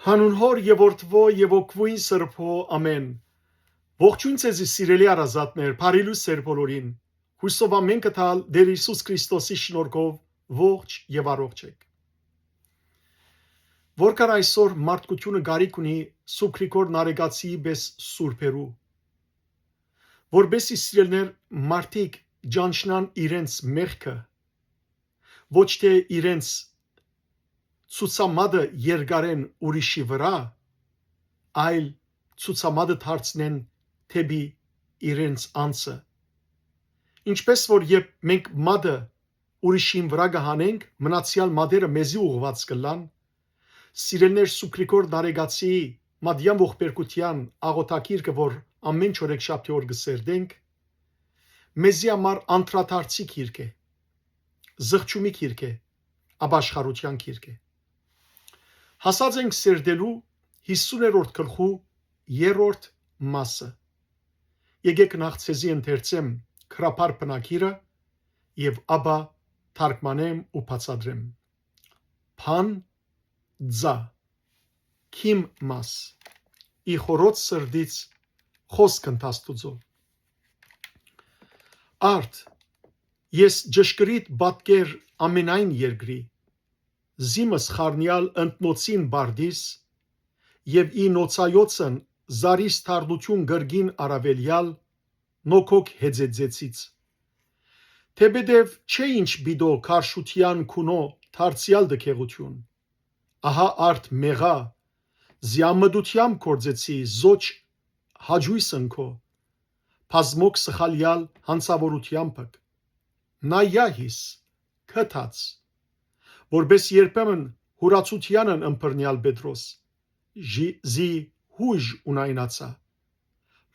Հանուն հոր եւ որդվո եւ օգվույն սրբո ամեն։ Ողջույն ձեզի սիրելի արազատներ, բարի լույս ձեր բոլորին։ Հույսով ամեն կտալ Տեր Հիսուս Քրիստոսի շնորհքով ողջ եւ առողջ եք։ Որքան այսօր մարդկությունը գարիք ունի Սուրբ Գրիգոր Նարեգացիի պես սուրբերու, որբեսի սիրելներ մարդիկ ճանչնան իրենց մեղքը, ոչ թե իրենց ցուցամադը երգարեն ուրիշի վրա, այլ ցուցամադը դարձնեն թեպի իրենց անձը։ Ինչպես որ երբ մենք մադը ուրիշին վրա գահանենք, մնացյալ մադերը մեզի ուղված կլան, սիրելներ Սուրբ Գրիգոր Նարեգացիի մադյան ողբերգության աղոթագիրքը, որ ամեն չորեքշաբթի օր կսերդենք, մեզի համար անդրադարձի գիրք է, զղջումի գիրք է, ապաշխարության գիրք է։ Հասած ենք սերդելու 50-րդ գլխու 3-րդ մասը։ Եկեք նախ ցեզի ընթերցեմ քրապար բնագիրը եւ ապա թարգմանեմ ու բացատրեմ։ Փան ձա քիմ մաս ի խորոց սրդից խոսք ընթաստուծո։ Արդ ես ճշգրիտ բատկեր ամենայն երկրի զիմս խարնյալ ընտնոցին բարդիս եւ ի նոցայոցն զարիս թարդություն գրգին արավելյալ նոքոք հեծեծեցից թեբեդև չէ ինչ բիդո քարշության քունո թարցյալ դքեղություն ահա արդ մեղա զյամդությամբ կործեցի զոչ հաջույսն քո բազմոք սխալյալ հանցավորությամբ նայահիս քթած որբես երբեմն հուրացությանն ըմբռնյալ Պետրոս զի հույժ ունայնացա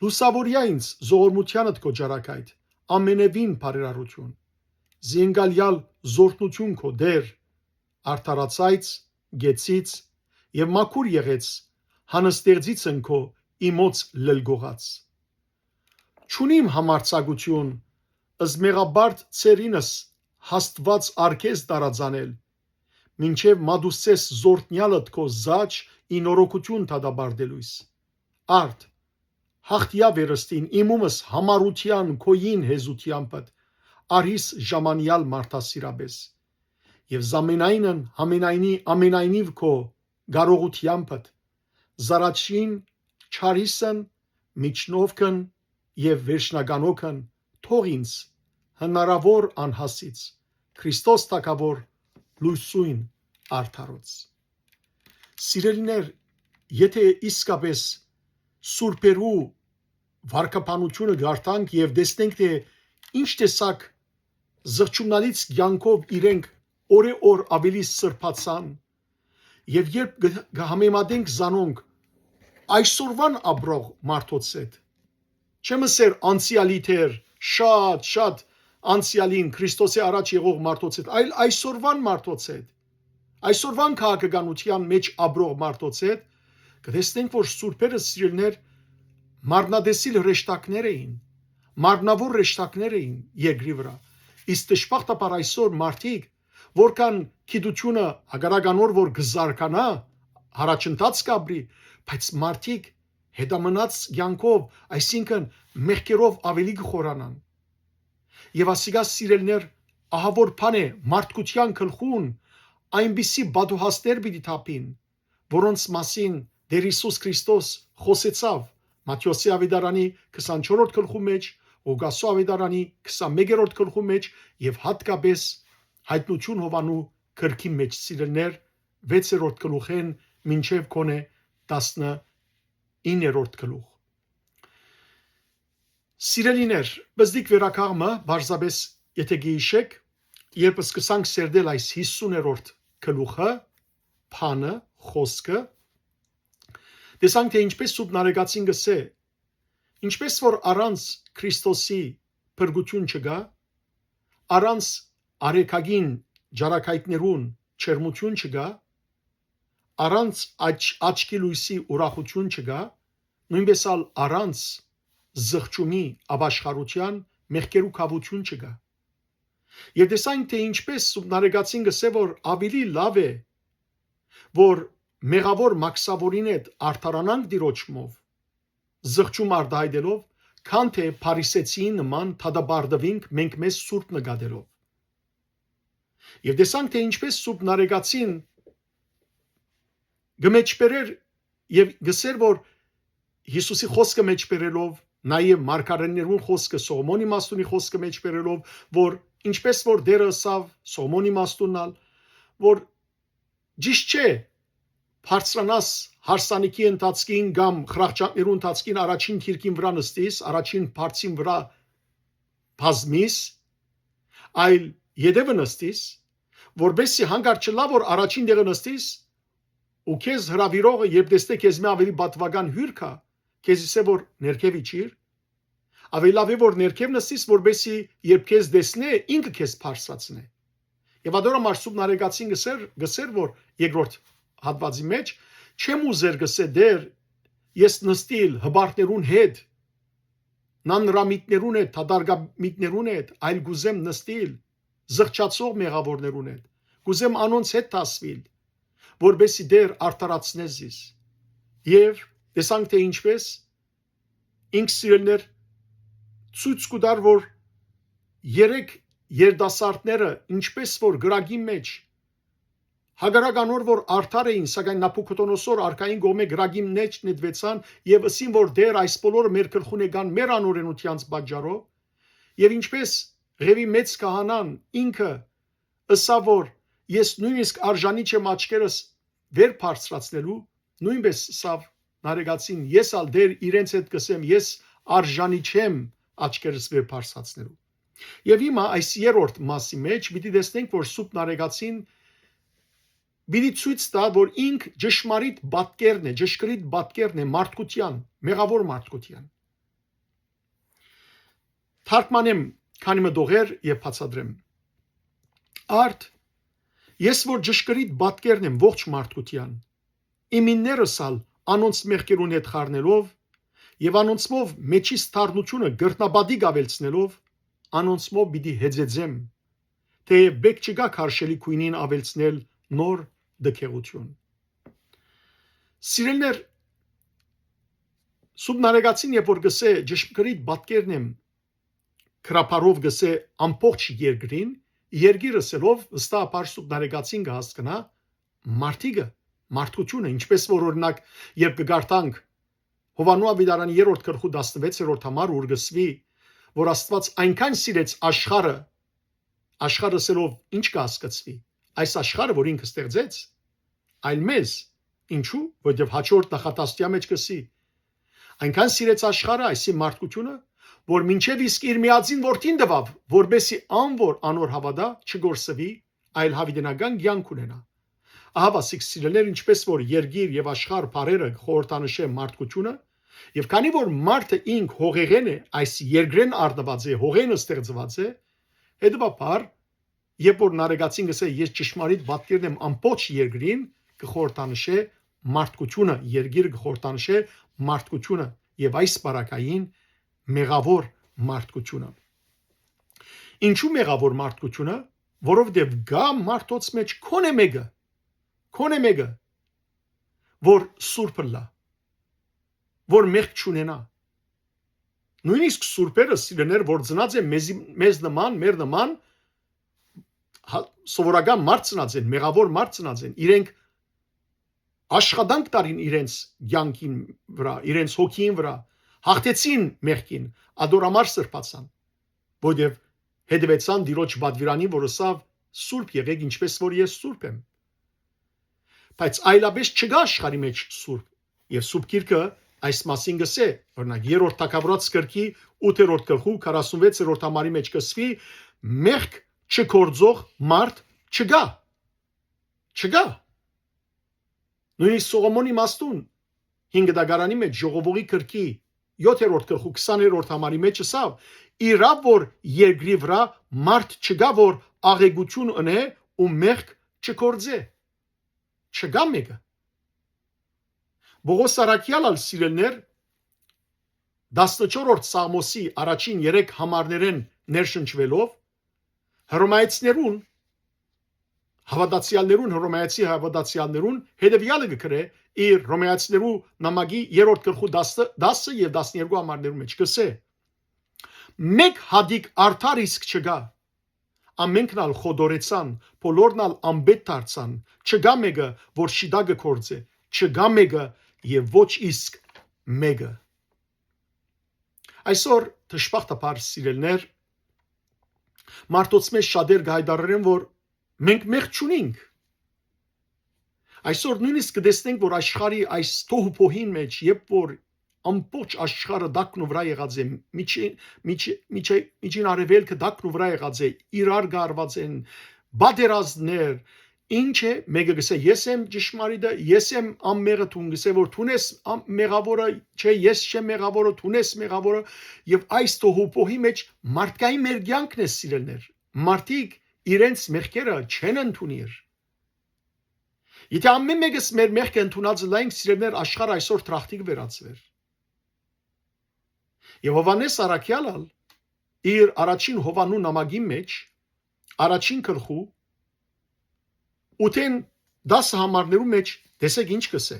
լուսավորյա ինձ զողորմությանդ քո ջարակայդ ամենևին բարերարություն զինգալյալ զորտնություն քո դեր արդարացայց գեցից եւ մաքուր եղեց հանստերձիցն քո իմոց լլգողած ճունիմ համարցակություն ըզմեղաբարդ ցերինս հաստված արքես տարածանել մինչև մադուսես զորտնյալդ քո զաչ ինորոքություն թադաբարդելույս արդ հաղթյա վերստին իմումս համարության քոյին հեզությանպդ արիս ժամանյալ մարդասիրաբես եւ զամենայնն համենայնի ամենայնիվ քո գարողությանպդ զարաչին չարիսն միջնովքն եւ վերջնականոքն թող ինձ հնարավոր անհասից Քրիստոս թագավոր լույսույն արդարոց սիրելիներ եթե իսկապես սուրբերու վարկապանությունը գարտանք եւ տեսնենք թե ինչ տեսակ զղջումնալից կյանքով իրենք օրեօր ավելի սրբացան եւ երբ համեմատենք զանոնք այսօրվան ապրող մարդոց հետ չեմ ասեր անցյալի թեր շատ անցյալին Քրիստոսի առաջ եղող մարդոց հետ այլ այսօրվան մարդոց հետ այսօրվան քաղաքականության մեջ ապրող մարդոց հետ կտեսնենք որ սուրբերը սիրելներ մարմնադեսիլ հրեշտակներ էին մարմնավոր հրեշտակներ էին երկրի վրա իսկ դժբախտաբար այսօր մարդիկ որքան գիտությունը հագարականոր որ գզարկանա հարաճընթաց կապրի բայց մարդիկ հետամնաց կյանքով այսինքն մեղքերով ավելի կխորանան եւ ասիգա սիրելներ ահա որ բան է մարդկության գլխուն այնպիսի բադուհաստներ պիտի թափին որոնց մասին Տեր Հիսուս Քրիստոս խոսեցավ Մատթեոսի ավետարանի 24-րդ գլխու մեջ Ղուկասու ավետարանի 21-րդ գլխու մեջ եւ հատկապես հայտնություն Հովանու գրքի մեջ սիրելներ 6-րդ գլուխեն մինչեւ կոնե 19-րդ գլուխ Սիրելիներ բզդիկ վերակաղմը բարձաբես եթե գիշեք երբ սկսանք սերդել այս 50-րդ գլուխը փանը խոսքը տեսանք թե ինչպես Սուրբ Նարեգացին գսե ինչպես որ առանց Քրիստոսի փրկություն չկա առանց արեքագին ջարակայտներուն չերմություն չկա առանց աչքի լույսի ուրախություն չկա նույնպես առանց զղջումի ապաշխարության մեղքերու կավություն չկա եւ տեսանք թե ինչպես Սուրբ Նարեգացին գսե որ ավելի լավ է որ մեղավոր մաքսավորին հետ արդարանանք դիրոճմով, զղջում արդահայտելով, քան թե փարիսեցիին նման թադաբարդվինք մենք մեզ սուրբ նկատելով։ Եվ տեսանք, թե ինչպես սուրբ նարեկացին գմեջբերեր եւ գսեր, որ Հիսուսի խոսքը մեջբերելով, նաեւ մարգարեներուն խոսքը, Սողոմոնի մաստունի խոսքը մեջբերելով, որ ինչպես որ դերը ասավ Սողոմոնի մաստունալ, որ ճիշտ չէ բարձրանաս հարսանիքի ընթացքին կամ խրախճաններու ընթացքին առաջին քիրքին վրա նստիս, առաջին բարձին վրա բազմիս, այլ յետևը նստիս, որբեսի հանգարտ չլա, որ առաջին տեղը նստիս ու քեզ հրավիրողը երբ տեսնե քեզ մի ավելի պատվական հյուր կա, քեզ իսե որ ներքև իջիր, ավելի լավ է որ ներքև նստիս, որբեսի երբ քեզ տեսնե ինքը քեզ բարձրացնե։ Եվ ադորա մարսուբ նարեկացին գսեր, որ երկրորդ հատվածի մեջ չեմ ուզեր գսե դեր ես նստիլ հբարտներուն հետ, նանրամիտներուն հետ, թադարգամիտներուն հետ, այլ գուզեմ նստիլ զղջացող մեղավորներուն հետ, գուզեմ անոնց հետ տասվիլ, որբեսի դեր արդարացնես զիս։ Եվ տեսանք թե ինչպես ինք սիրելներ ցույց կտար, որ երեք երդասարտները ինչպես որ գրագի մեջ հագարականոր որ արդար էին, սակայն Նաբուքոդոնոսոր արքային գոմե գրագի մեջ նետվեցան եւ ասին, որ դեր այս բոլորը մեր գլխուն եկան մեր անօրենությանց պատճառով, եւ ինչպես Ղևի մեծ քահանան ինքը ըսավ, որ ես նույնիսկ արժանի չեմ աչքերս վեր բարձրացնելու, նույնպես սավ նարեկացին ես ալ դեր իրենց հետ կսեմ, ես արժանի չեմ աչքերս վեր բարձրացնելու։ Եվ հիմա այս երրորդ մասի մեջ պիտի տեսնենք, որ սուրբ նարեկացին պիտի ցույց տա, որ ինք ճշմարիտ պատկերն է, ճշգրիտ պատկերն է մարդկության, մեղավոր մարդկության։ Թարգմանեմ քանի մտողեր եւ բացատրեմ։ Արդ ես որ ճշգրիտ պատկերն եմ ողջ մարդկության, իմիններս ալ անոնց մեղքերուն հետ խառնելով եւ անոնցմով մեջիս թարնությունը գրտնաբադի գավելցնելով անոնցմով պիտի հեծեծեմ, թե բեք չգա քարշելի քույնին ավելցնել նոր դքեղություն։ Սիրելներ, սուրբ նարեկացին երբ որ գսե ճշգրիտ պատկերն եմ քրապարով գսե ամբողջ երկրին, երկիրը սելով վստահաբար սուրբ նարեկացին կհասկնա մարդիկը, մարդկությունը, ինչպես որ օրինակ երբ կգարտանք Հովանու ավետարանի 3-րդ գլխու 16-րդ համար ուր գսվի, որ Աստված այնքան սիրեց աշխարհը, աշխարհը սելով ինչ կհասկացվի, այս աշխարհը, որ ինքը ստեղծեց, այլ մեզ, ինչու, որովհետև հաջորդ նախատաստյա մեջ կսի, այնքան սիրեց աշխարհը, այսի մարդկությունը, որ մինչև իսկ իր միածին որդին տվավ, որբեսի անոր անոր հավատա չգործվի, այլ հավիտենական կյանք ունենա։ Ահա բասիկ սիրելներ, ինչպես որ երկիր եւ աշխարհ բարերը խորհրդանշե մարդկությունը, եւ քանի որ մարդը ինք հողեղեն է, այս երկրեն արտնված է, հողենը ստեղծված է, հետեւաբար երբ որ նարեկացին գսե ես ճշմարիտ պատկերն եմ ամբողջ երկրին, կխորհրդանշե մարդկությունը, երկիրը կխորհրդանշե մարդկությունը եւ այս բարակային մեղավոր մարդկությունը։ Ինչու մեղավոր մարդկությունը, որովհետև գա մարդոց մեջ քոնե մեկը, որ սուրբ լա, որ մեղք չունենա։ Նույնիսկ սուրբերը սիրելներ, որ ծնած են մեզ նման, մեր նման սովորական մարդ ծնած են, մեղավոր մարդ ծնած են, իրենք աշխատանք տարին իրենց կյանքին վրա, իրենց հոգին վրա, հաղթեցին մեղքին, ադորամար սրբացան, որովհետև հետևեցան Տիրոջ պատվիրանին, որ ասավ սուրբ եղեք, ինչպես որ ես սուրբ եմ։ Բայց այլապես չկա աշխարհի մեջ սուրբ, եւ սուրբ գիրքը այս մասին գսե, օրինակ 3-րդ Թագավորաց գրքի 8-րդ գլխու 46-րդ համարի մեջ կսվի մեղք չկործող մարդ չկա։ Նույնիսկ Սողոմոնի մաստուն 5 դագարանի մեջ ժողովողի գրքի 7-րդ գլխու 20-րդ համարի մեջ ասավ իրավ որ երկրի վրա մարդ չկա որ աղեգություն ունե ու մեղք չկործե։ Չկա մեկը։ Բողոս Արաքյալալ սիրելներ 14-րդ Սաղմոսի առաջին 3 համարներեն ներշնչվելով հռոմայեցիներուն Հավատացյալներուն հռոմեացի հավատացյալներուն հետևյալը գկրե իր հռոմեացիներու նամակի 3-րդ գլխու 10 եւ 12 համարներու մեջ կսե մեկ հադիկ արդար իսկ չգա ամենքն ալ խոդորեցան բոլորն ալ ամբետ դարձան չգա մեկը որ շիդա գործե չգա մեկը եւ ոչ իսկ մեկը այսօր դժբախտաբար սիրելներ մարդոց մեջ շատեր գայդարեն որ մենք մեղք չունենք այսօր նույնիսկ կտեսնենք որ աշխարհի այս տոհուպոհին մեջ երբ որ ամբողջ աշխարհը դակն ու վրա եղած է միջին արևելքը դակն ու վրա եղած է իրար գարված են բادرազներ ինչ է մեկը գսե ես եմ ճշմարիտը ես եմ ամմեղը թուն գսե որ թունես մեղավորը չէ ես չեմ մեղավորը թունես մեղավորը եւ այս տոհուպոհի մեջ մարդկային մերգյանքն է սիրելներ մարդիկ իրենց մեղքերը չեն ընդունիր Եթե ամեն մեկս մեր մեղքը ընդունած լայնք սիրելներ աշխարհ այսօր տրախտիկ վերածվեր Եվ Հովանես Արաքյալը իր առաջին Հովանու նամակի մեջ առաջին գլխու 8-10 համարներու մեջ տեսեք ինչ կսե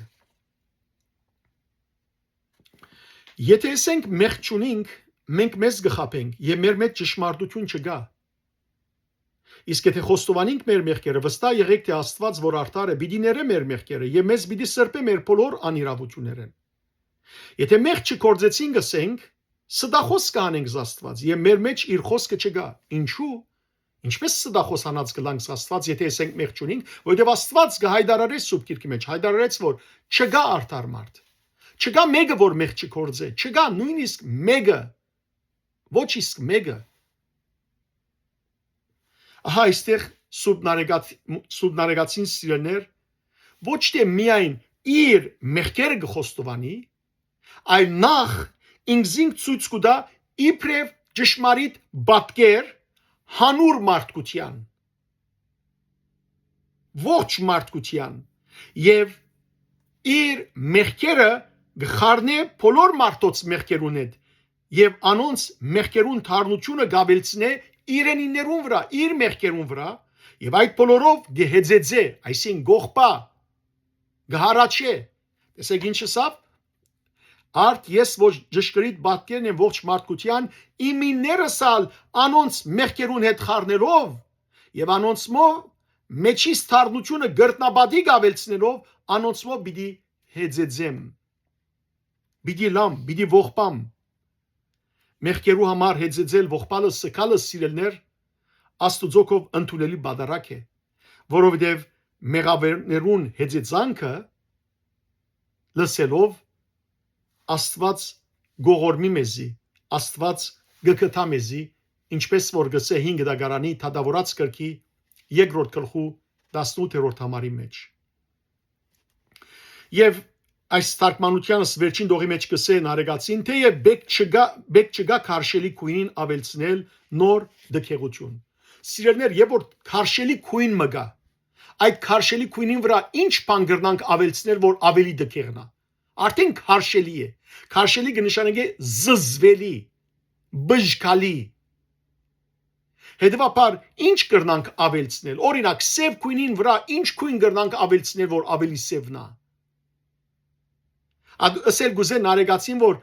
Եթե ասենք մեղք չունենք մենք մեզ գխապենք եւ մեր մեջ ճշմարտություն չգա Իսկ եթե խոստովանենք մեր մեղքերը վստահ եղեք թե Աստված որ արդար է պիտի ներե մեր մեղքերը եւ մեզ պիտի սրբե մեր բոլոր անիրավություններեն Եթե մեղք չկործեցինք ասենք սդախոս կանենք Աստված եւ մեր մեջ իր խոսքը չգա ինչու ինչպես սդախոս անած կլանք Աստված եթե ասենք մեղք չունենք որովհետեւ Աստված կհայտարարի սուրբ գիրքի մեջ հայտարարեց որ չգա արդար մարդ չգա մեկը որ մեղք չկործե չգա նույնիսկ մեկը ոչ իսկ մեկը Ահա այստեղ սուրբ նարեկացին սիրելներ ոչ թե միայն իր մեղքերը գխոստովանի այլ նախ ինքզինք ցույց կտա իբրև ճշմարիտ պատկեր հանուր մարդկության ողջ մարդկության եւ իր մեղքերը գխառնե բոլոր մարդոց մեղքերուն հետ եւ անոնց մեղքերուն թարնությունը գավելցնե իրենիներուն վրա, իր մեղքերուն վրա եւ այդ բոլորով գեհեձեձե, այսին գողպա, գհարաչե, տեսեք ինչ ասավ, արդ ես ոչ ճշգրիտ պատկերն եմ ողջ մարդկության, իմիներսալ անոնց մեղքերուն հետ խառնելով եւ անոնցմով մեջից թարնությունը գրտնաբադի գավելցնելով անոնցմով պիտի հեձեձեմ, պիտի լամ, պիտի ողպամ Մեղքերու համար հեծեծել ողբալը սկալը սիրելներ աստուծոքով ընդունելի բادرակ է որովհետև մեղավերներուն հեծեծանքը լսելով Աստված գողորմի մեզի Աստված գկթա մեզի ինչպես որ գսե 5 դագարանի թադավորած կրքի 2-րդ գլխու 18-րդ համարի մեջ Եվ Այս թարգմանությանս վերջին դողի մեջ կսեն արեգացին թե բեք չգա քարշելի քույնին ավելցնել նոր դքեղություն Սիրելներ եւ որ քարշելի քույն մգա այդ քարշելի քույնին վրա ինչ բան գրնանք ավելցնել որ ավելի դքեղնա արդեն քարշելի է քարշելի կնշանակե զզվելի բժկալի Հետևաբար ինչ գրնանք ավելցնել օրինակ սև քույնին վրա ինչ քույն գրնանք ավելցնել որ ավելի սևնա Ասել գուզեն արեգացին որ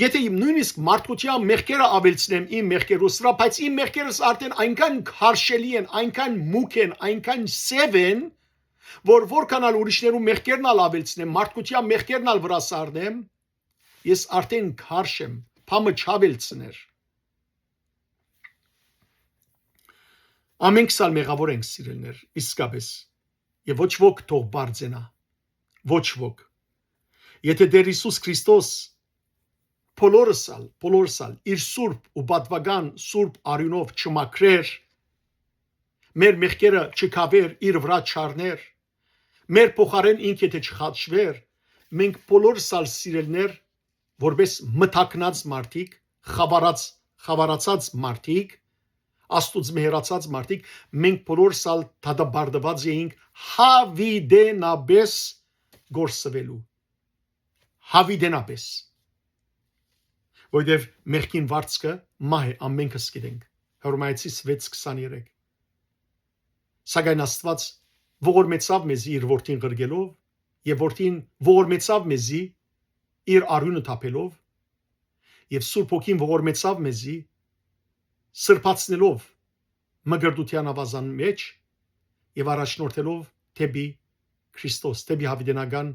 եթե իմ նույնիսկ մարդկության մեղքերը ավելցնեմ իմ մեղքերուս վրա բայց իմ մեղքերս արդեն այնքան քարշելի են այնքան մուք են այնքան սև են որ որքանալ ուրիշներու մեղքերն ալ ավելցնեմ մարդկության մեղքերն ալ վրա սառնեմ ես արդեն քարշ եմ փամը չավելցներ Ամենք սալ մեղավոր ենք սիրելներ իսկապես եւ ոչ ոք թող բարձենա ոչ ոք Եթե դեր Հիսուս Քրիստոս բոլորսալ իր սուրբ ու պատվական սուրբ արյունով չմաքրեր մեր մեղքերը չքավեր իր վրա չառներ մեր փոխարեն ինքը թե չխաչվեր մենք բոլորսալ սիրելներ որպես մթակնած մարդիկ խավարացած մարդիկ աստուծո մերացած մարդիկ մենք բոլորսալ դադարդված էինք հավիդենաբես գործվելու Հավիդենապես Որտեվ մեղքին վարձքը մահ է ամենքս գիտենք Հռոմայացի 6:23 Սակայն Աստված ողորմեցավ մեզի իր որդին գրգելով եւ որդին ողորմեցավ մեզի իր արյունը թափելով եւ Սուրբ Հոգին ողորմեցավ մեզի սրբացնելով մգրդության ավազան մեջ եւ առաջնորդելով թեպի Քրիստոս, թեպի հավիտենական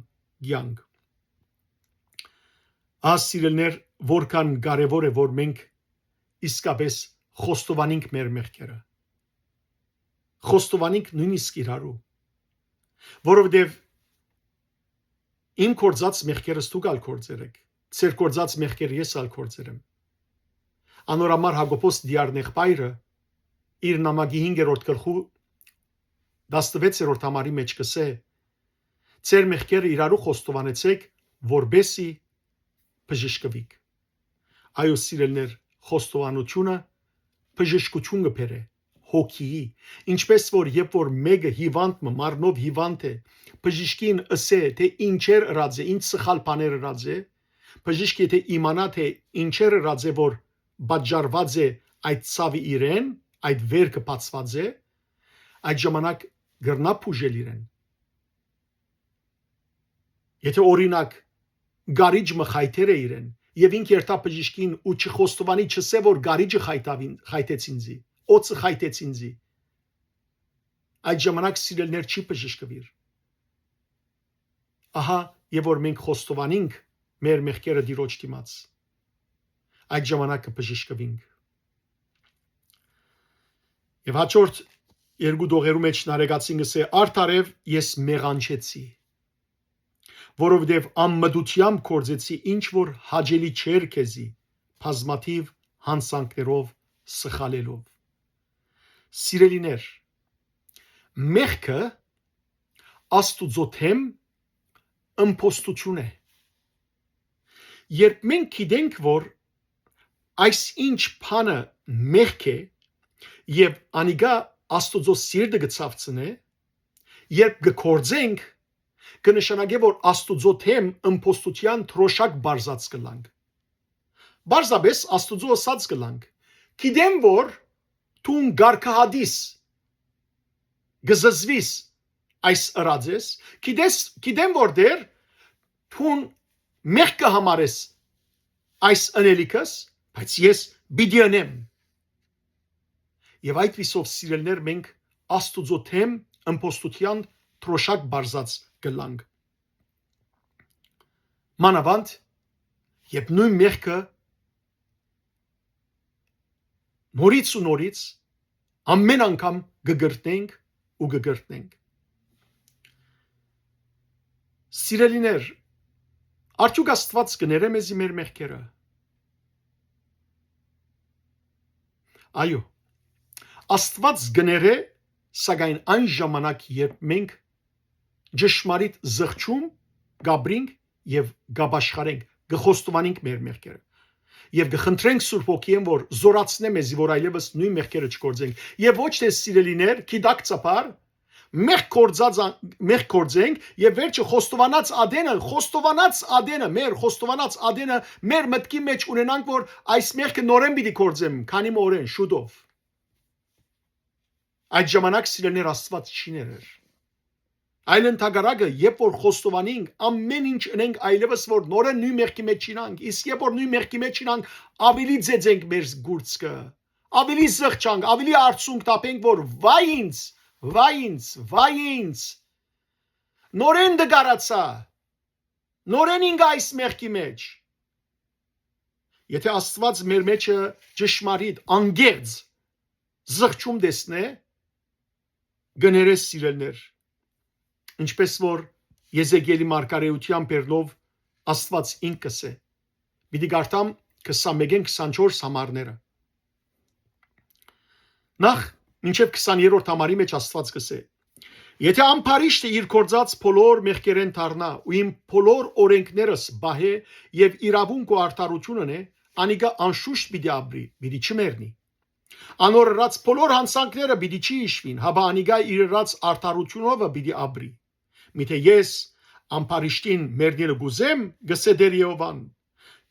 կյանք։ Ասիրելներ, որքան կարևոր է որ մենք իսկապես խոստովանենք մեր մեղքերը։ Խոստովանենք նույնիսկ իրարու, որովհետեւ իմ կործած մեղքերս դուք ալ կործերեք, ծեր կործած մեղքերը ես ալ կործերեմ։ Անորամար Հակոբոս դիարնեղբայրը իր նամակի 5-րդ գլխու 16-րդ համարի մեջ կսե. Ձեր մեղքերը իրարու խոստովանեցեք, որբեսի բժշկվիք։ Այո, սիրելներ, խոստովանությունը բժշկություն կբերե հոգիի, ինչպես որ երբ որ մեկը հիվանդ մարմնով հիվանդ է, բժշկին ասե թե ինչեր ըրած է, ինչ սխալ բաներ ըրած է, բժիշկը եթե իմանա թե ինչեր ըրած է, որ բաժարված է այդ ցավի իրեն, այդ վերքը բացված է, այդ ժամանակ գրնա փուժել իրեն։ Եթե օրինակ գարիջը խայթեր է իրեն եւ ինք երթա բժիշկին ու չխոստովանի չսե որ գարիջը խայթեց ինձի, օծը խայթեց ինձի, այդ ժամանակ սիրելներ չի բժշկվիր։ Ահա եւ որ մենք խոստովանենք մեր մեղքերը Տիրոջ դիմաց, այդ ժամանակ կբժշկվենք։ Եվ հաջորդ երկու դողերու մեջ նարեկացին գսե արդարև ես մեղանչեցի, որովհետև ամմդությամբ կործեցի ինչ որ հաջելի չէր քեզի, բազմաթիվ հանցանքներով սխալելով։ Սիրելիներ, մեղքը Աստուծո թեմ ըմփոստություն է։ Երբ մենք գիտենք, որ այս ինչ բանը մեղք է եւ անիգա Աստուծո սիրտը գծավցնե, երբ գործենք, կնշանակե որ Աստուծո թեմ ըմփոստության թրոշակ բարձած կլանք։ Բարձաբես Աստուծո ասած կլանք. Գիտեմ որ դու գարկահադիս գզզվիս այս ըրածես, գիտեմ որ դեր դու մեղք կհամարես այս անելիքս, բայց ես պիտի անեմ։ Եվ այդպիսով սիրելներ մենք Աստուծո թեմ ըմփոստության թրոշակ բարձած կլանք։ Մանավանդ երբ նույն մեղքը նորից ու նորից ամեն անգամ կգրտնենք ու կգրտնենք։ Սիրելիներ, արդյոք Աստված կներե մեզի մեր մեղքերը։ Այո, Աստված կներե, սակայն այն ժամանակ, երբ մենք ճշմարիտ զղջում գաբրինք եւ գաբաշխարենք, կխոստովանենք մեր մեղքերը։ Եվ կխնդրենք Սուրբ Հոգին, որ զորացնե մեզի, որ այլևս նույն մեղքերը չգործենք։ Եվ ոչ թե սիրելիներ, գիտակցաբար մեղք գործենք եւ վերջը խոստովանած ադենը մեր մտքի մեջ ունենանք, որ այս մեղքը նորեն պիտի գործեմ, քանի մորեն շուտով։ Այդ ժամանակ սիրելիներ Աստված չի ներեր։ Այլ ընդհակառակը, երբ որ խոստովանենք, ամեն ինչ ունենք այլևս որ նորեն նույն մեղքի մեջ չինանք, իսկ երբ որ նույն մեղքի մեջ չինանք, ավելի ձեծենք մեր գուրծքը, ավելի զղջանք, ավելի արցունք տապենք, որ վայ ինձ, նորեն դգարացա, նորեն ինգ այս մեղքի մեջ։ Եթե Աստված մեր մեջը ճշմարիտ, անգերձ զղջում տեսնե, գներես սիրելներ, ինչպես որ Եզեկիելի մարգարեության բերնով Աստված ինքս է։ Պիտի գարտամ 21-24 համարները։ Նախ մինչև 20-րդ համարի մեջ Աստված կսե. Եթե ամփարիշտը իր կործած բոլոր մեղքերեն դառնա ու իմ բոլոր օրենքներս բահե եւ իրավունք ու արդարություն ունե, անիկա անշուշտ պիտի ապրի, պիտի չմեռնի։ Անորած բոլոր հանցանքները պիտի չի հիշվին, հաբա անիկա իր արդարությունով պիտի ապրի։ Միթե ես ամփարիշտին մերնելը գուզեմ, գսե դեր Եհովան,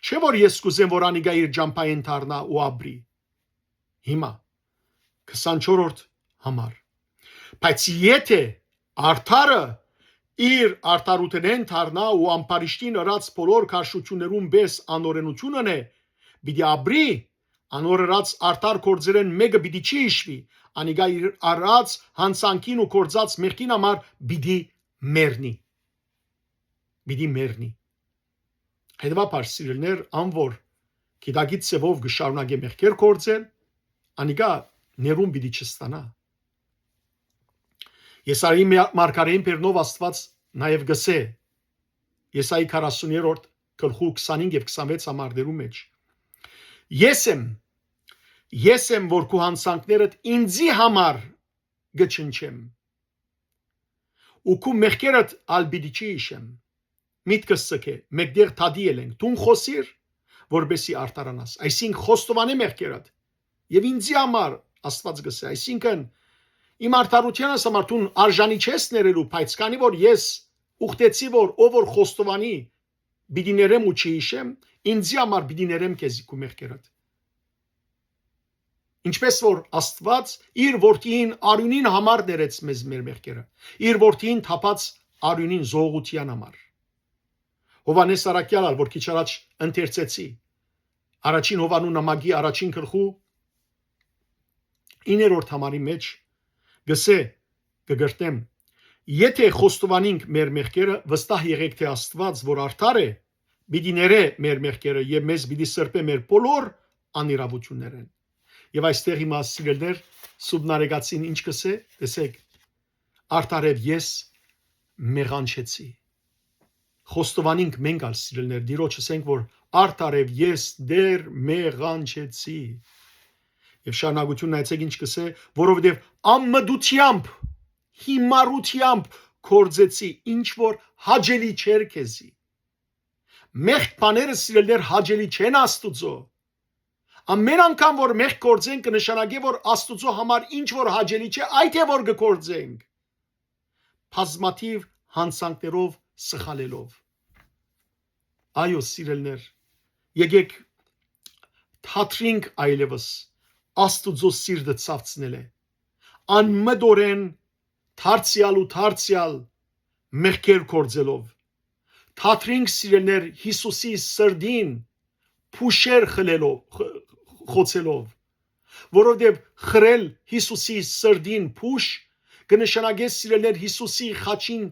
չէ որ ես գուզեմ որ անիկա իր ջամփային դառնա ու ապրի։ Հիմա 24-րդ համար։ Բայց եթե արդարը իր արդարութենեն դառնա ու ամբարիշտին ըրած բոլոր քաշություններուն բես անօրենությունն է, պիտի ապրի, անօրած արդար կորձերեն մեկը պիտի չի իշվի, անիգա իր արած հանցանքին ու կորձած մեղքին համար պիտի մեռնի։ Պիտի մեռնի։ Հետևաբար սիրելներ, անոր գիտակից ծևով գշարունակե մեղքեր կորձել, անիգա ներում պիտի չստանա։ Եսայի մարգարեին բերնով Աստված նաև գսե Եսայի 40-րդ գլխու 25 եւ 26 համարներու մեջ Ես եմ որ քու հանցանքներդ ինձի համար գչնչեմ ու քու մեղքերդ ալ պիտի չի իշեմ միտքս ցկե մեկդեղ թադի ելենք դուն խոսիր որբեսի արտարանաս այսինքն խոստովանե մեղքերդ եւ ինձի համար Աստված գսե այսինքն իմ արդարությանս համար դու արժանի չես ներելու բայց քանի որ ես ուխտեցի որ ով որ խոստովանի պիտի ներեմ ու չի իշեմ ինձի համար պիտի ներեմ քեզ քու մեղքերդ ինչպես որ Աստված իր որդին արյունին համար ներեց մեզ մեր մեղքերը իր որդին թափած արյունին զողության համար Հովանես Արաքյալը որ քիչ առաջ ընթերցեցի առաջին Հովանու նամակի առաջին գլխու 9-րդ համարի մեջ գսե կգրտեմ եթե խոստովանենք մեր մեղքերը վստահ եղեք թե Աստված որ արդար է պիտի ներե մեր մեղքերը եւ մեզ պիտի սրբե մեր բոլոր անիրավություններն եւ այստեղ հիմա սիրելներ սուբնարեգացին ինչ կսե տեսեք արդարև ես մեղանչեցի Խոստովանենք մենք ալ սիրելներ դիրոջ ասենք որ արդարև ես դեր մեղանչեցի եւ շարունակությունն այցեք ինչ կսե որովհետեւ ամմդությամբ հիմարությամբ կորձեցի ինչ որ հաջելի չէր քեզի մեղք բաները սիրելներ հաջելի չեն Աստուծո ամեն անգամ որ մեղք կորձենք կնշանակի որ Աստուծո համար ինչ որ հաջելի չէ այդ է որ կկորձենք բազմաթիվ հանցանքներով սխալելով այո սիրելներ եկեք թատրինք այլևս Աստուծո սիրտը ցավցնել է անմդորեն թարցիալ ու թարցիալ մեղքեր կորձելով թատրինք սիրելներ Հիսուսի սրդին փուշեր խլելով խոցելով որովհետև խրել Հիսուսի սրդին փուշ կնշանակե սիրելներ Հիսուսի խաչին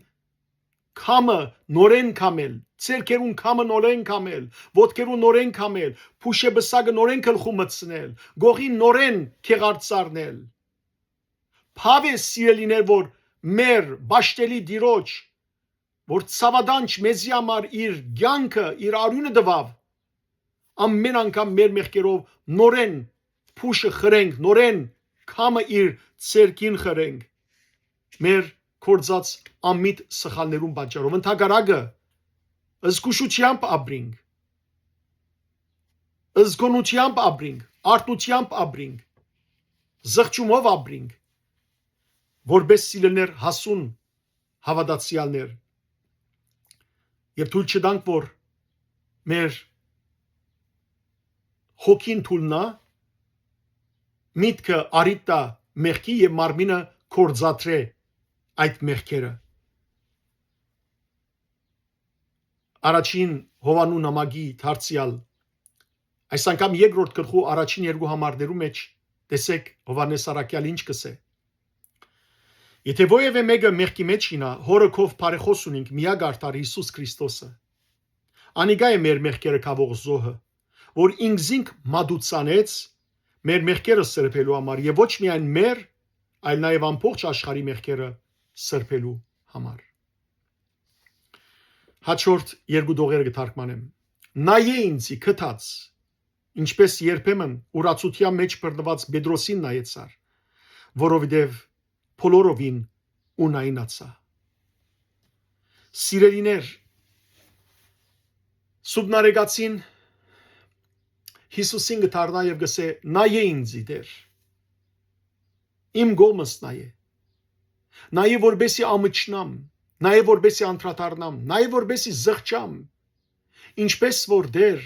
Քամը նորեն կամել, ցերկերուն քամը նորեն կամել, ոտքերուն նորեն կամել, փուշե բսակը նորեն գլխու մտցնել, գողին նորեն քեղարծարնել։ Փավե սիրելիներ որ մեր բաշտելի դիրոջ որ ցավադանչ մեզի համար իր ցանկը, իր արյունը դվավ, ամեն անգամ մեր մեղքերով նորեն փուշը խրենք, նորեն քամը իր ցերկին խրենք։ Մեր կորձած ամիտ սխալներուն պատճառով ընդհակարակը զգուշությամբ ապրինք զգոնությամբ ապրինք արթնությամբ ապրինք զղջումով ապրինք որբես սիրելներ հասուն հավատացյալներ եւ թույլ չտանք որ մեր հոգին թուլնա միտքը արիտա մեղքի եւ մարմինը կորձատրե այդ մեղքերը Առաջին Հովանու նամակի դարձյալ այս անգամ երկրորդ գլխու առաջին երկու համարներու մեջ տեսեք Հովանես Արաքյալը ինչ կսե Եթե ովևէ մեկը մեղքի մեջ ինա հորը քով բարեխոս ունենք միակ արդար Հիսուս Քրիստոսը անիգա է մեր մեղքերը կավող զոհը որ ինքզինք մատուցանեց մեր մեղքերը սրբելու համար եւ ոչ միայն մեր այլ նաեւ ամբողջ աշխարհի մեղքերը սրբելու համար Հաջորդ երկու դողերը կթարգմանեմ նայե ինձի քթած ինչպես երբեմն ուրացության մեջ բռնված Պետրոսին նայեցար որովհետև բոլորովին ունայնացա Սիրելիներ Սուբնարեգացին Հիսուսին գտարնա եւ գսե նայե ինձի դեր իմ գոմս նայե որբեսի ամճնամ նայե որբեսի անդրադառնամ նայե որբեսի զղջամ ինչպես որ դեր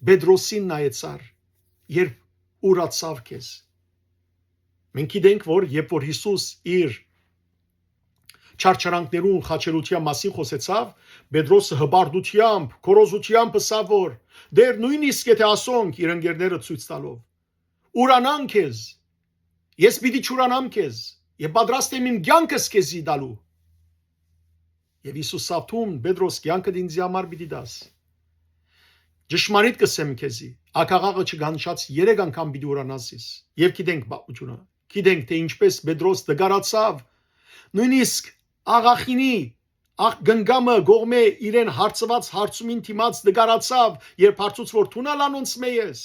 Պետրոսին նայեցար երբ ուրացավ քեզ մենք գիտենք որ երբ որ Հիսուս իր չարչարանքներուն խաչելության մասին խոսեցավ, Պետրոսը հբարդությամբ, քորոզությամբ ասավ, որ դեր նույնիսկ եթե ասոնք իր ընկերները ցույց տալով, ուրանան քեզ, ես պիտի չուրանամ քեզ, եւ պատրաստ եմ իմ կյանքս քեզի տալու։ Եվ Հիսուս ասում, Պետրոս, կյանքդ ինձ համար պիտի դաս։ Ճշմարիտ կսեմ քեզի, ակաղաղը չգանչած 3 անգամ պիտի ուրանասես։ Եվ գիտենք բապությունը, գիտենք թե ինչպես Պետրոս դգարացավ, նույնիսկ աղախինի գնգամը գողմե իրեն հարցված հարցումին թիմած դգարացավ, երբ հարցուց որ թունալ անոնց մեյես։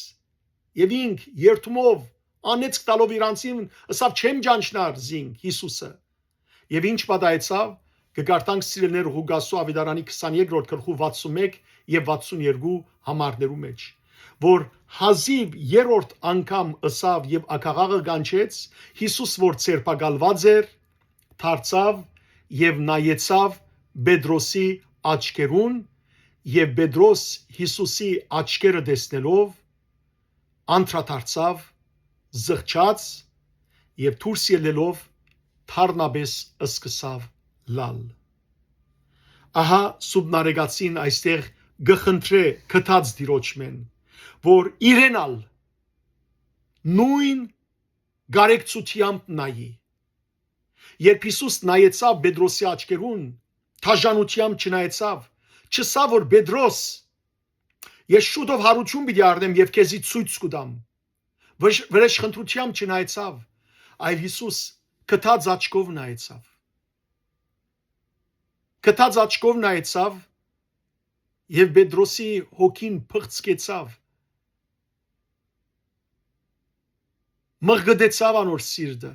Եվ ինք երթումով անեցք տալով իրանցին, ասավ չեմ ջանչնար զինք Հիսուսը։ Եվ ինչ պատահեցավ, կգարտանք սիրելներ Ղուկասու ավետարանի 23-րդ գլխու 61 եւ 62 համարներու մեջ, որ հազիվ 3-րդ անգամ ասավ եւ ակաղաղը գանչեց, Հիսուս որ ցերպակալված էր, դարձավ եւ նայեցավ Պետրոսի աչքերուն եւ Պետրոս Հիսուսի աչքերը տեսնելով անդրադարձավ զղջաց եւ դուրս ելելով թարնաբես սկսավ լալ։ Ահա սուբնարեգացին այստեղ գխնդրե կթած դիրոճմեն, որ իրենալ նույն գարեկցությամբ նայի։ Երբ Հիսուս նայեցավ Պետրոսի աչքերուն, թաժանությամբ չնայեցավ, չսա որ Պետրոս, ես շուտով հարություն պիտի առնեմ եւ քեզի ցույց կտամ։ Վրեժխնդրությամբ չնայեցավ, այլ Հիսուս կթած աչքով նայեցավ։ Կթած աչքով նայեցավ եւ Պետրոսի հոգին փղծկեցավ։ Մղգդեցավ անոր սիրտը։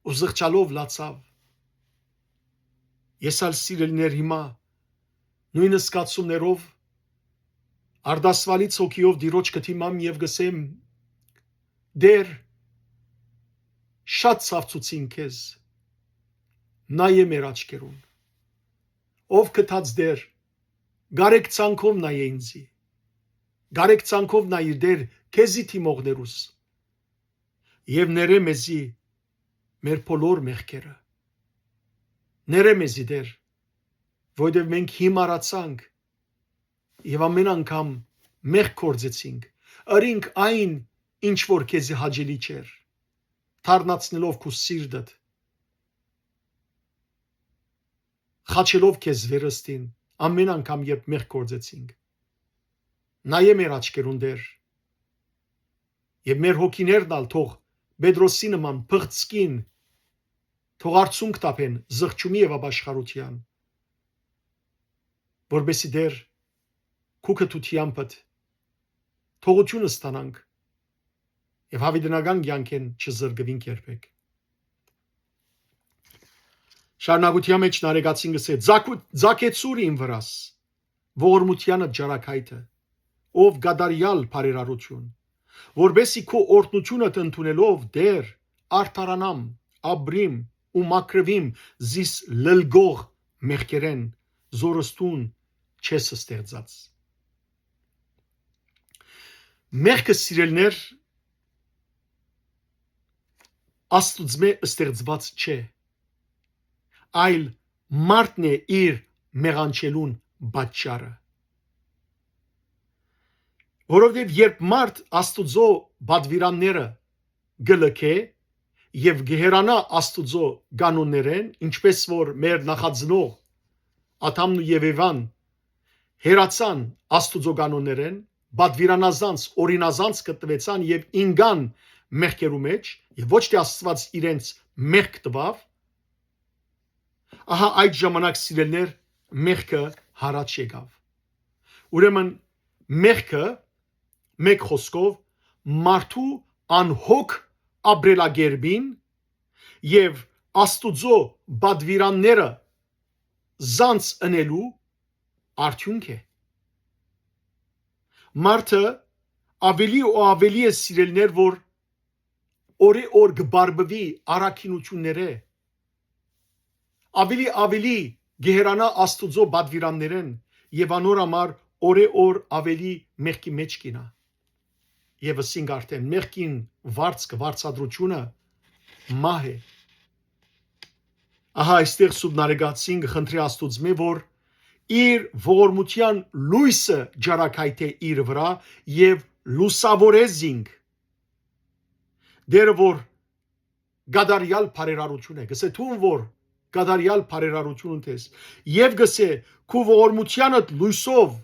Ու զղջալով լացավ։ Ես ալ սիրելիներ հիմա նույն զգացումներով արդասվալից հոգիով դիրոջ կթիմամ եւ գսեմ դեր շատ ցավցուցին քեզ նայե մեր աչքերուն ով կթած դեր գարեկցանքով նայե ինձի գարեկցանքով նայիր դեր քեզի թիմողներուս եւ ները մեզի մեր բոլոր մեղքերը ները մեզի դեր որովհետեւ մենք հիմարացանք եւ ամեն անգամ մեղք կործեցինք ըրինք այն ինչ որ քեզի հաճելի չէր թարնացնելով քու սիրտդ խաչելով քեզ վերստին ամեն անգամ երբ մեղք կործեցինք նայե մեր աչքերուն դեր եւ մեր հոգիներն ալ թող Պետրոսի նման փղծկին թող արցունք տապեն զղջումի եւ ապաշխարության որբեսի դեր քուքը թությանպդ թողությունը ստանանք եւ հավիտենական կյանքեն չզրկվին երբեք շարունակության մեջ նարեկացին գսե ձակեցուր իմ վրաս ողորմությանը ջարակայթը ով գադարյալ բարերարություն որբեսի քո օրտնությունը ընդունելով դեր արդարանամ աբրիմ ու մակրվիմ զիս լլգող մեղքերեն զորստուն չես ստեղծած մեղքը սիրելներ աստուծմե ստեղծված չէ այլ մարդն է իր մեղանչելուն պատճառը որովհետև երբ մարդ աստուծո բադվիրանները գլքե եւ գեհրանա աստուծո կանոններեն ինչպես որ մեր նախածնող Ադամն ու Եվան հերացան աստուծո կանոններեն բադվիրանազանց օրինազանց կտվեցան եւ ինգան մեղքերու մեջ եւ ոչ թե աստված իրենց մեղք տվավ ահա այդ ժամանակ սիրելներ մեղքը հարաճ եկավ ուրեմն մեղքը մեկ խոսքով մարդու անհոգ ապրելակերպին եւ աստուծո բադվիրանները զանց ընելու արդյունք է մարդը ավելի ու ավելի է սիրելներ որ օր գբարբվի առաքինությունները ավելի գեհրանա աստուծո բադվիրաններեն եւ անոր համար օր ավելի մեղքի մեջ կինա եւ ասինք արդեն մեղքին վարձք վարձադրությունը մահ է Ահա այստեղ սուբնարեգացին գխնդրի Աստուծմե, որ իր ողորմության լույսը ջարակայթե իր վրա եւ լուսավորեզինք դերը որ գադարյալ բարերարություն է գսե թուն որ գադարյալ բարերարություն ունես եւ գսե քու ողորմությանդ լույսով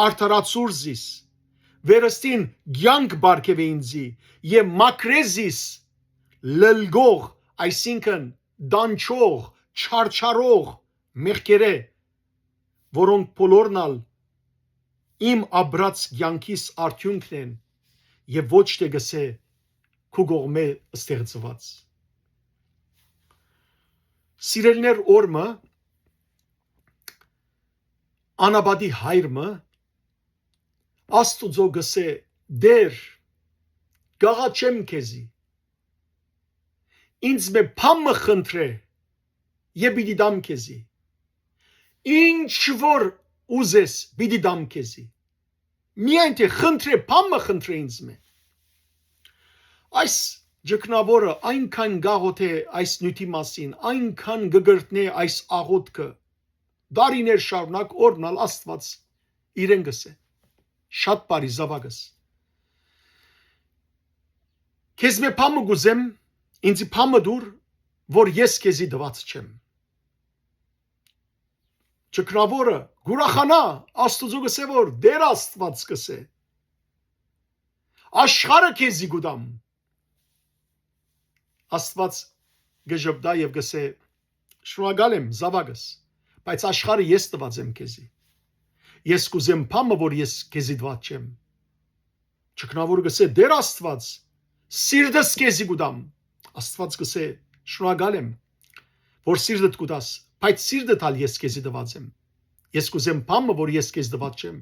արդարացուրզիս վերստին ցանկ բարգեւե ինձի եւ մակրեզիս լլգող այսինքն դանչող չարչարող մեղքերը որոնք բոլորնալ իմ աբրած ցանկիս արդյունքն են եւ ոչ թե գսե քու գողմե ստեղծված սիրելներ օրմը անաբադի հայրմը Աստուծո գսե դեր գաղաչեմ քեզի ինձ մե փամը խնդրե եւ պիտի դամ քեզի ինչ որ ուզես պիտի դամ քեզի միայն թե խնդրե փամը խնդրե ինձ մե այս ջկնավորը այնքան գաղոթե այս նյութի մասին այնքան գգրտնե այս աղոթքը դարիներ շարունակ օրնալ Աստված իրեն գսե շատ բարի զավակս քեզ մե փամը գուզեմ ինձ փամը դուր որ ես քեզի դված չեմ ջկնավորը գուրախանա Աստուծո գսե որ դեր Աստված գսե աշխարհը քեզի գուդամ Աստված գժբդա եւ գսե շնորհակալ եմ զավակս բայց աշխարհը ես տված եմ քեզի ես կուզեմ փամը որ ես քեզի դված չեմ ճկնավորը գսե դեր Աստված սիրտս քեզի գուդամ Աստված գսե շնորհակալ եմ որ սիրտդ գուդաս բայց սիրտդ ալ ես քեզի դված եմ ես կուզեմ փամը որ ես քեզ դված չեմ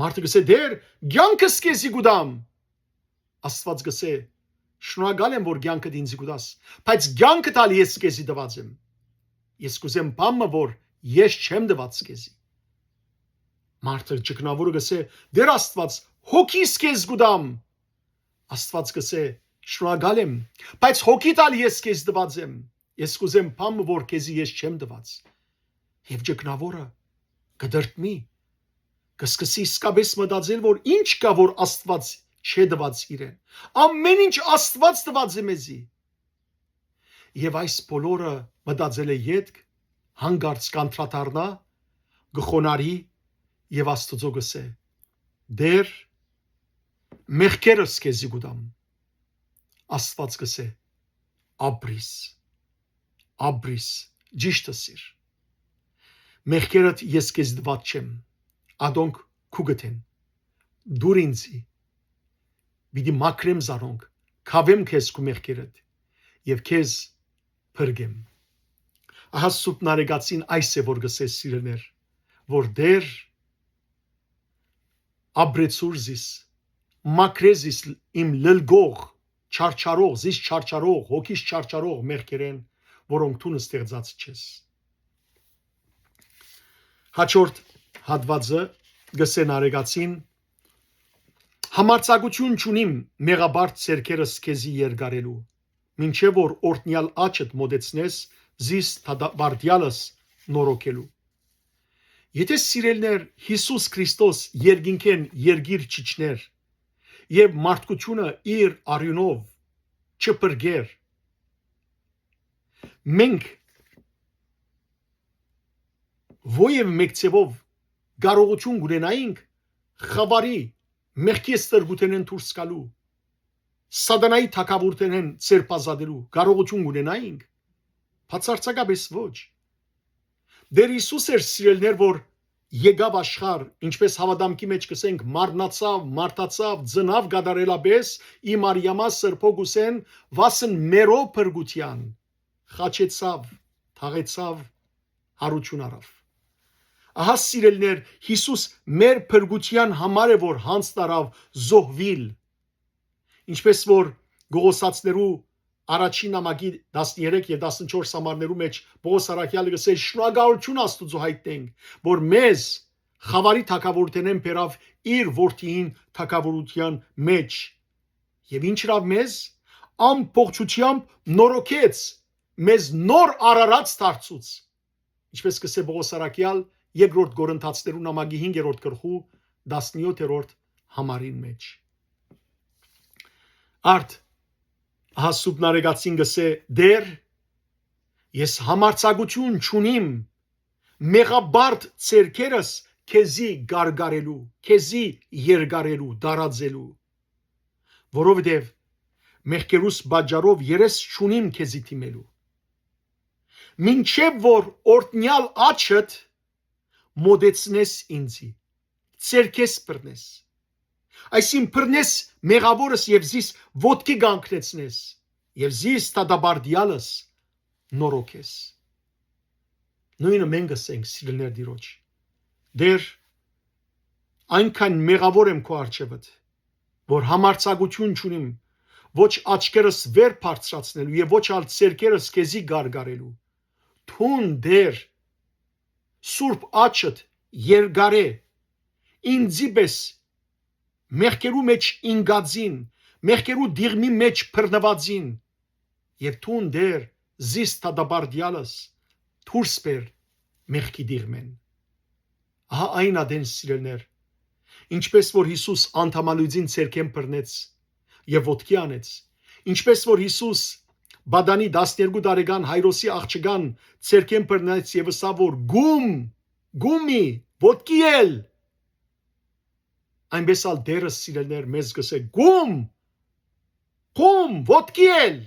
մարդը գսե դեր ցանկս քեզի գուդամ Աստված գսե շնորհակալ եմ որ ցանկդ ինձ գուդաս բայց ցանկդ ալ ես քեզի դված եմ ես կուզեմ փամը որ ես չեմ դված քեզի մարդը ճկնավորը գսե դեր Աստված հոգիս քեզ գուդամ Աստված գսե շնորհակալ եմ բայց հոգիդ ալ ես քեզ դված եմ ես կուզեմ փամը որ քեզի ես չեմ դված եւ ճկնավորը գդրտմի կսկսի իսկապես մտածել որ ինչ կա որ Աստված չէ դված իրեն ամեն ինչ Աստված դված է մեզի եւ այս բոլորը մտածել է յետք հանգարց կանտրատառնա գխոնարի եւ Աստուծո գսե դեր մեղքերս քեզի գուդամ Աստված գսե աբրիս ճիշտը սիր մեղքերդ ես քեզ դված չեմ ադոնք քուգթեն դուր ինձի բիդի մակրեմ զարոնք քավեմ քեզ քու մեղքերդ եւ քեզ փրգեմ ահա սուպնարեգացին այս է որ գսե սիրելներ որ դեր աբրեցուրզիս մակրեզիս իմ լլգող չարչարող զիս չարչարող հոգիս չարչարող մեղքերեն որոնք դու ստեղծած չես հաջորդ հատվածը գսե նարեգացին համարցակություն չունիմ մեղաբարդ ցերքերս քեզի երգարելու մինչև որ օրտնյալ աչդ մոդեցնես զիս թադաբարդյալս նորոքելու եթե սիրելներ Հիսուս Քրիստոս երգինքեն երգիր չիչներ եւ մարդկությունը իր արյունով չփրգեր մենք ովև մեկցեվով կարողություն ունենայինք խավարի մեղքի ստրգութենեն դուրս գալու սատանայի թակավորութենեն ծերպազատելու կարողություն ունենայինք բացարձակապես ոչ դեր Հիսուս էր սիրելներ որ եկավ աշխարհ ինչպես հավատամքի մեջ կսենք մարնացավ մարտացավ ծնավ գադարելապես ի Մարիամա սրբոգուսեն վասն մերո փրգության խաչեցավ թաղեցավ հարություն արավ ահա սիրելներ Հիսուս մեր փրգության համար է որ հանց տարավ զոհվիլ ինչպես որ գողոսացներու առաջին նամակի 13 եւ 14 համարներու մեջ Պողոս Արաքյալը գսել շնորհակալություն Աստուծո հայտնենք որ մեզ խավարի թակավորութենեն բերավ իր որդին թակավորության մեջ եւ ինչ հրավ մեզ ամփոխությամբ նորոգեց մեզ նոր արարած դարձուց, ինչպես կսե Պողոս Արաքյալ երկրորդ Կորինթացիներու նամակի 5-րդ գլխու 17-րդ համարին մեջ։ Արդ հասուբ նարեգացին գսե դեր ես համարցակություն չունիմ մեղաբարդ ցերքերս քեզի գարգարելու, քեզի երգարելու, դարածելու, որովհետև մեղքերուս բաժարով երես չունիմ քեզի թիմելու։ Մինչև որ օրտնյալ աչդ մոդեցնես ինձի, ցերքես բռնես, այսին բռնես մեղավորս եւ զիս ոտքի գանքնեցնես եւ զիս տադաբարդյալս նորոքես։ Նույնը մենք ասենք սիրելներ դիրոջ, դեր այնքան մեղավոր եմ քո առջևդ, որ համարցակություն չունիմ ոչ աչքերս վեր բարձրացնելու եւ ոչ ալ ցերքերս քեզի գարգարելու։ Թուն դեր սուրբ աչդ երգարե ինձի պես մեղքերու մեջ ինգածին, մեղքերու դիրմի մեջ բռնվածին եւ թուն դեր զիս տադաբարդյալս դուրս բեր մեղքի դիրմեն։ Ահա այն ադեն սիրելներ, ինչպես որ Հիսուս անդամալույձին ցերքեն բռնեց եւ ոտքի անեց, ինչպես որ Հիսուս բադանի 12 տարեկան Հայրոսի աղջկան ցերքեն բռնեց եւ ասա որ գումի ոտքի էլ, այնպես ալ դերս սիրելներ մեզ գսե գում ոտքի էլ,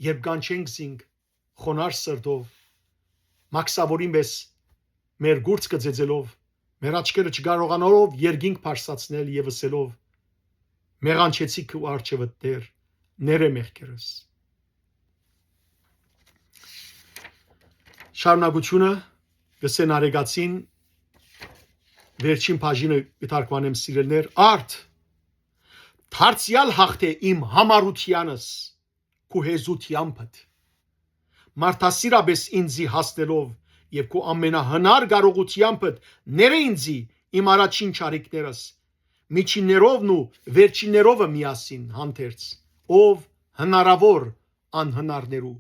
երբ կանչենք զինք խոնար սրտով մաքսավորին պես մեր գուրծ կծեծելով մեր աչքերը չկարողանալով երկինք բարձրացնել եւ ասելով մեղանչեցի քո առջևը դեր ները մեղքերս։ Շարունակությունը գսեն արեգացին վերջին բաժինը կթարգմանեմ սիրելներ արդ դարձյալ հաղթե իմ համառությանս քո հեզությանդ մարդասիրաբես ինձի հասնելով եւ քո ամենահնար կարողությանդ ները ինձի իմ առաջին ճարիքներս միջիններովն ու վերջիններովը միասին հանդերձ ով հնարավոր անհնարներու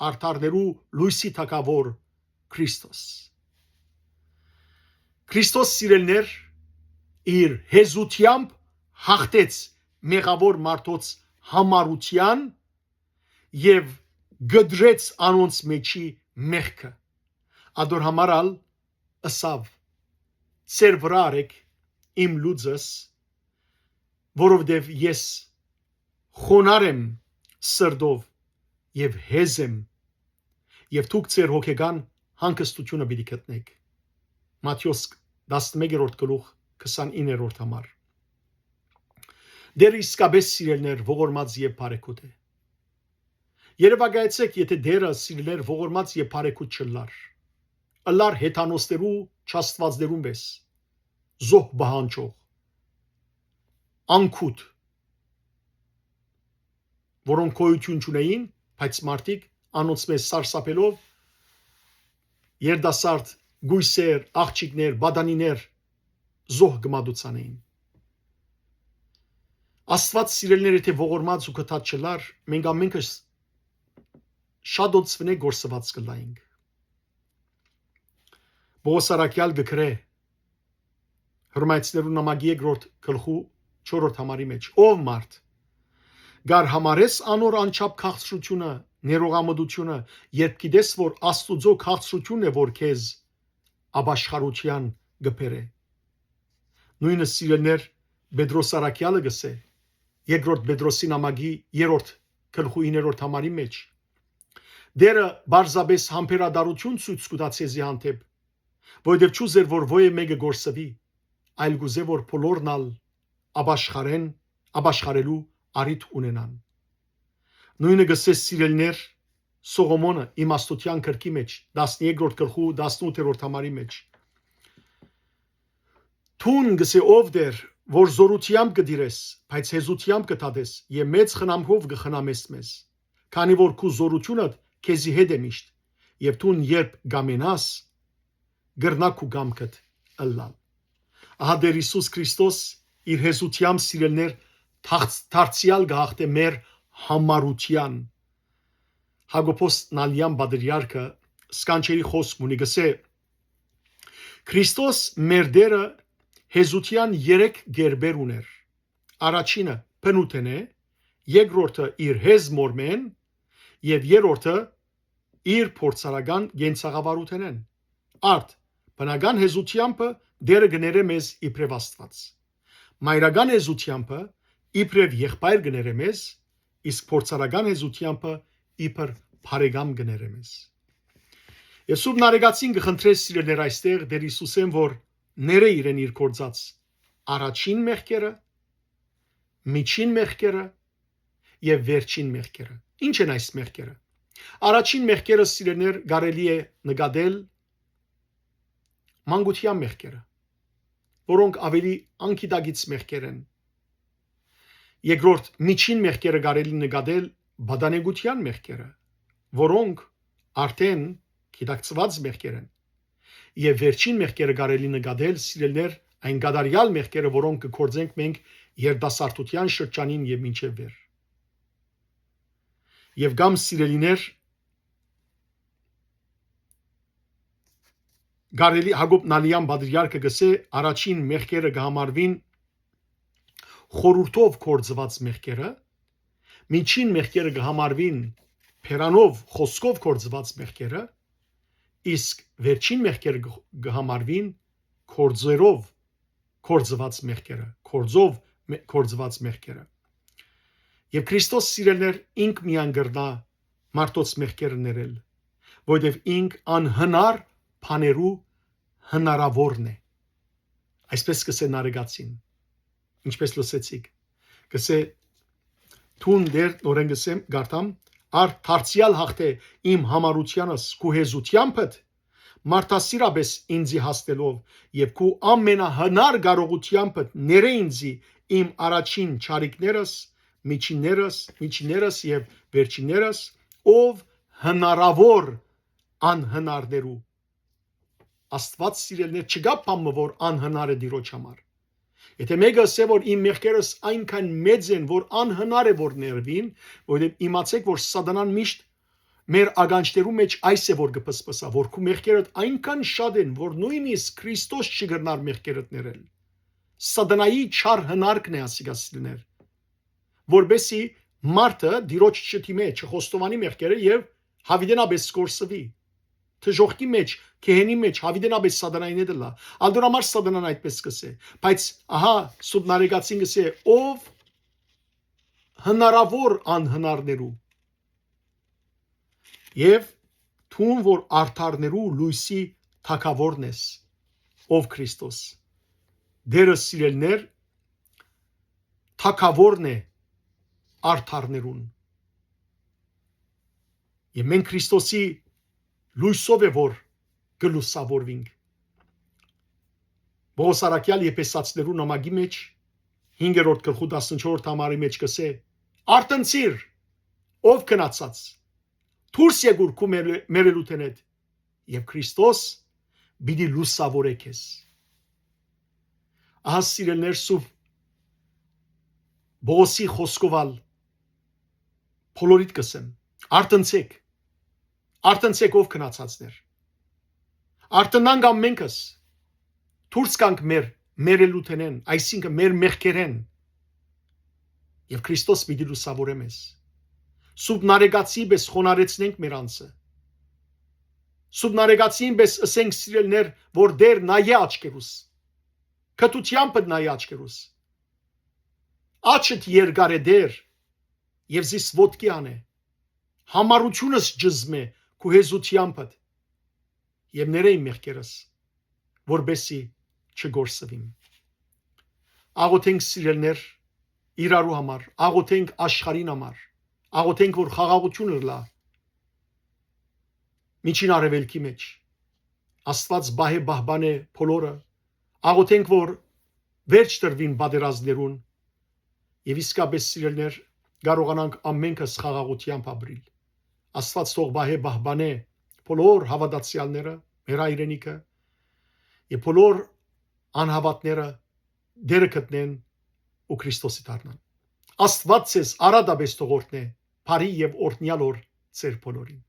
արդարներու լույսի թագավոր Քրիստոս Քրիստոս սիրելներ իր հեզությամբ հաղթեց մեղավոր մարդոց համառության եւ գդրեց անոնց մեջի մեղքը ադոր համարալ ասավ ծեր վրա արեք իմ լուծս որովհետև ես խոնար եմ սրտով եւ հեզ եմ եւ դուք ծեր հոգեգան հանգստությունը պիտի գտնեք Մատթեոս 11-րդ գլուխ 29-րդ համար դեր իսկապես սիրելներ ողորմած եւ բարեկոտ է Երևակայեցեք եթե դերը սիրելներ ողորմած եւ բարեկոտ չլար ըլար հեթանոստերու չաստվածներուն պես զոհ բահանջող անկուտ որոնք գոյություն չունեին բայց մարդիկ անոնց մեզ սարսափելով երդասարդ գույսեր աղջիկներ բադանիներ զոհ գմադուցան էին Աստված սիրելներ եթե ողորմած ու կթած չլար մենք ամենքս շատ օծվնե գործված կլայինք Պողոս Արաքյալ գկրե Հռոմեացիներու նամակի 2-րդ գլխու 4-րդ համարի մեջ ով մարդ գար համարես անոր անչափ քաղցրությունը ներողամտությունը երբ գիտես որ Աստուծո քաղցրությունն է որ քեզ աբաշխարության գբերե նույնը սիրելներ Պետրոս Արաքյալը գսե երկրորդ Պետրոսի նամակի 3-րդ գլխու 9-րդ համարի մեջ դերը բարձաբես համբերադարություն ցույց կտացեզի հանդեպ որովհետև չուզեր որ ոյե մեկը գործվի այլ գուզե որ բոլորն ալ աբաշխարելու արիթ ունենան նույնը գսես սիրելներ Սողոմոնը իմաստության գրքի մեջ 12-րդ գլխու 18-րդ համարի մեջ Թուն գսե ով դեր որ զորությամբ կդիրես բայց հեզությամբ կտադես եւ մեծ խնամքով կխնամես մեզ քանի որ քու զորությունդ քեզի հետ է միշտ եւ թուն երբ գամենաս գրնակ ու գամքդ ըլլալ ահա դեր Հիսուս Քրիստոս իր հեզությամբ սիրելներ դարձյալ գահտե մեր համառության Հակոբոս Նալյան Բադրիարքը սկանչերի խոսք ունի գսե Քրիստոս մեր դերը հեզության 3 գերբեր ուներ առաջինը բնութեն է երկրորդը իր հեզ մորմեն եւ երրորդը իր փորձարական գենցաղավարութեն են արդ բնական հեզությամբ դերը գները մեզ իբրև Աստված մայրական հեզությամբ իբրև եղբայր գները մեզ իսկ փորձարական հեզությամբ իբր բարեկամ գները մեզ Ես Սուրբ Նարեգացին կխնդրես սիրելներ այստեղ Տեր Հիսուսեն որ ները իրեն իր կործած առաջին մեղքերը միջին մեղքերը եւ վերջին մեղքերը ինչ են այս մեղքերը առաջին մեղքերը սիրելներ կարելի է նկատել մանկության մեղքերը որոնք ավելի անկիտագից մեղքեր են երկրորդ միջին մեղքերը կարելի նկատել բադանեգության մեղքերը որոնք արդեն գիտակցված մեղքեր են եւ վերջին մեղքերը կարելի նկատել սիրելներ այն գադարյալ մեղքերը որոնք կգործենք մենք երդասարտության շրջանին եւ մինչեւ վեր եւ գամ սիրելիներ Գարելի Հակոբ Նալյան Բադրիարքը գսե առաջին մեղքերը կհամարվին խորուրդով կործված մեղքերը միջին մեղքերը կհամարվին փերանով խոսքով կործված մեղքերը իսկ վերջին մեղքերը կհամարվին կործերով կործված մեղքերը կործով կործված մեղքերը եւ Քրիստոս սիրելներ ինք միան գրնա մարդոց մեղքերը ներել որովհետեւ ինք անհնար բաներու հնարավորն է այսպես կսե նարեգացին ինչպես լսեցիք կսե թուն դեր նորեն գսեմ գարտամ ար դարձյալ հաղթե իմ համարությանս քու հեզությանդ մարդասիրաբես ինձի հաստելով եւ քու ամենահնար կարողությանդ ները ինձի իմ առաջին ճարիքներս միջիներս եւ վերջիներս ով հնարավոր անհնարներու Աստված սիրելներ չգա բամը որ անհնար է դիրոջ համար Եթե մեկը ասե որ իմ մեղքերս այնքան մեծ են որ անհնար է որ ներվին որովհետեւ իմացեք որ սատանան միշտ մեր ագանջներու մեջ այս է որ կփսպսա որ քու մեղքերդ այնքան շատ են որ նույնիսկ Քրիստոս չգրնար մեղքերդ ներել սատանայի չար հնարքն է ասիգասիլներ որբեսի մարդը դիրոջ չթիմե չխոստովանի մեղքերը եւ հավիդենաբես կորսվի Թժողքի մեջ, քեհենի մեջ հավիդենաբես սատանային է դլա։ Ալդորամար սատանան այդպես կսե։ Բայց ահա Սուրբ Նարեգացին կսե ով հնարավոր անհնարներու եւ թուն որ արդարներու լույսի թակավորն ես ով Քրիստոս։ Դերը սիրելներ թակավորն է արդարներուն։ Եվ մենք Քրիստոսի լույսով է որ գլուսավորվինք Բողոս Արաքյալ Եփեսացիներու նամակի մեջ 5-րդ գլխու 14-րդ համարի մեջ կսե Արտնցիր ով քնացած դուրս եկուր քու մերելութենեդ եւ Քրիստոս բիդի լուսավորե քեզ Ահա սիրելներ սուրբ Բողոսի խոսքովալ փոլորիտ կսեմ Արտնցեք ով քնացածներ Արտնանք ամենքս դուրս կանք մերելութենեն այսինքն մեր մեղքերեն եւ Քրիստոս պիտի լուսավորե մեզ Սուրբ Նարեգացի պես խոնարեցնենք մեր անձը Սուրբ Նարեգացին պես ասենք սիրելներ որ դեր նայե աչքերուս կտությամբ նայե աչքերուս աչքդ երկար է դեր եւ զիս ոտքի անե համառությունս ջզմե քու հեզությամբ եւ ներեի մեղքերս որբեսի չգորսվիմ աղոթենք սիրելներ իրարու համար աղոթենք աշխարհին համար աղոթենք որ խաղաղությունը լա միջին արևելքի մեջ Աստված բահե բահբանե փոլորը աղոթենք որ վերջ տրվին բادرազներուն եւ իսկապես սիրելներ կարողանանք ամենքս խաղաղությամբ ապրիլ Աստված թող բահե բահբանե բոլոր հավատացյալները մեր հայրենիքը եւ բոլոր անհավատները դերը գտնեն ու Քրիստոսի դառնան Աստված ցես արադաբես թողորտնե բարի եւ օրհնյալ օր ձեր բոլորին։